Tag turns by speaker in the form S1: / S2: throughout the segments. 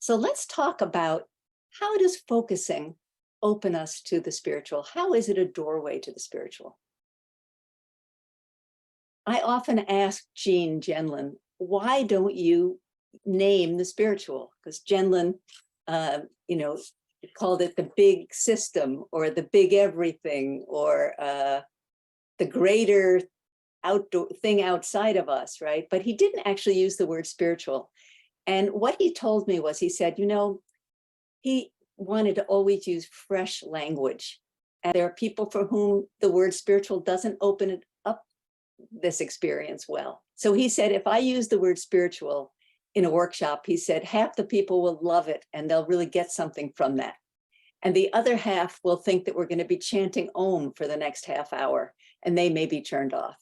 S1: So let's talk about, how does focusing open us to the spiritual? How is it a doorway to the spiritual? I often ask Jean Genlin, why don't you name the spiritual? Because Genlin, called it the big system or the big everything or the greater outdoor thing outside of us, right? But he didn't actually use the word spiritual. And what he told me was, he said, he wanted to always use fresh language. And there are people for whom the word spiritual doesn't open it up this experience well. So he said, if I use the word spiritual in a workshop, he said, half the people will love it and they'll really get something from that. And the other half will think that we're going to be chanting Om for the next half hour, and they may be turned off.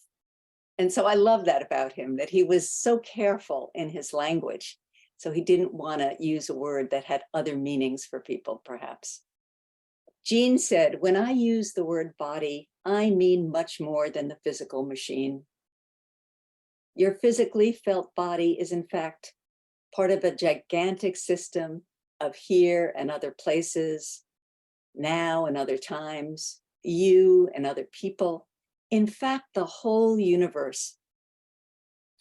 S1: And so I love that about him, that he was so careful in his language. So he didn't want to use a word that had other meanings for people, perhaps. Jean said, when I use the word body, I mean much more than the physical machine. Your physically felt body is, in fact, part of a gigantic system of here and other places, now and other times, you and other people. In fact, the whole universe.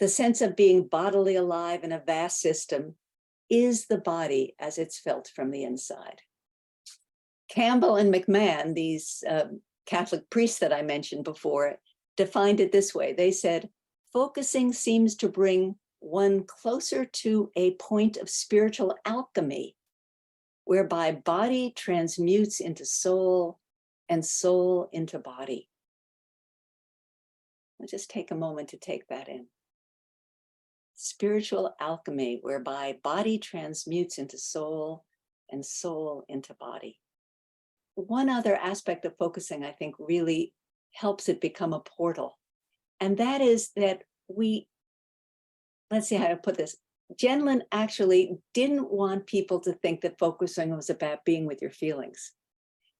S1: The sense of being bodily alive in a vast system is the body as it's felt from the inside. Campbell and McMahon, these Catholic priests that I mentioned before, defined it this way. They said, focusing seems to bring one closer to a point of spiritual alchemy, whereby body transmutes into soul and soul into body. I'll just take a moment to take that in. Spiritual alchemy, whereby body transmutes into soul and soul into body. One other aspect of focusing, I think, really helps it become a portal. And that is that let's see how to put this. Genlin actually didn't want people to think that focusing was about being with your feelings.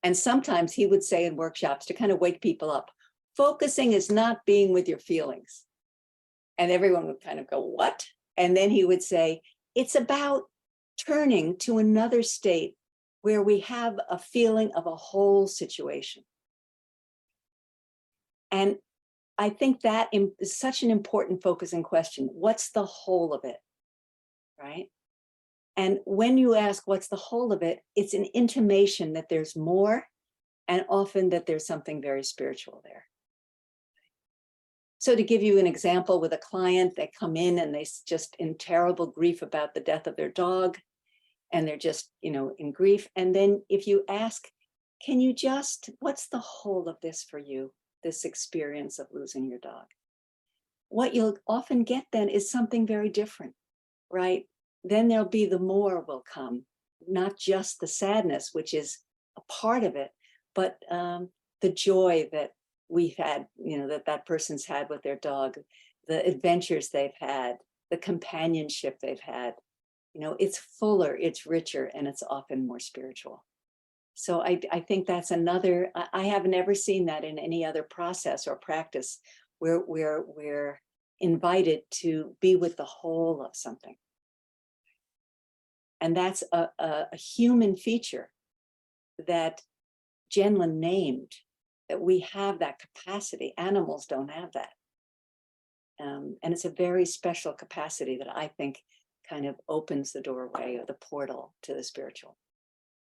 S1: And sometimes he would say in workshops, to kind of wake people up, focusing is not being with your feelings. And everyone would kind of go, what? And then he would say, it's about turning to another state where we have a feeling of a whole situation. And I think that is such an important focusing question. What's the whole of it, right? And when you ask what's the whole of it, it's an intimation that there's more, and often that there's something very spiritual there. So to give you an example with a client, they come in and they just in terrible grief about the death of their dog, and they're just, in grief. And then if you ask, what's the whole of this for you, this experience of losing your dog? What you'll often get then is something very different, right? Then there'll be the more will come, not just the sadness, which is a part of it, but the joy that we've had, that person's had with their dog, the adventures they've had, the companionship they've had. It's fuller, it's richer, and it's often more spiritual. So I think that's another, I have never seen that in any other process or practice where we're invited to be with the whole of something. And that's a human feature that Genlin named, that we have that capacity. Animals don't have that. And it's a very special capacity that I think kind of opens the doorway or the portal to the spiritual.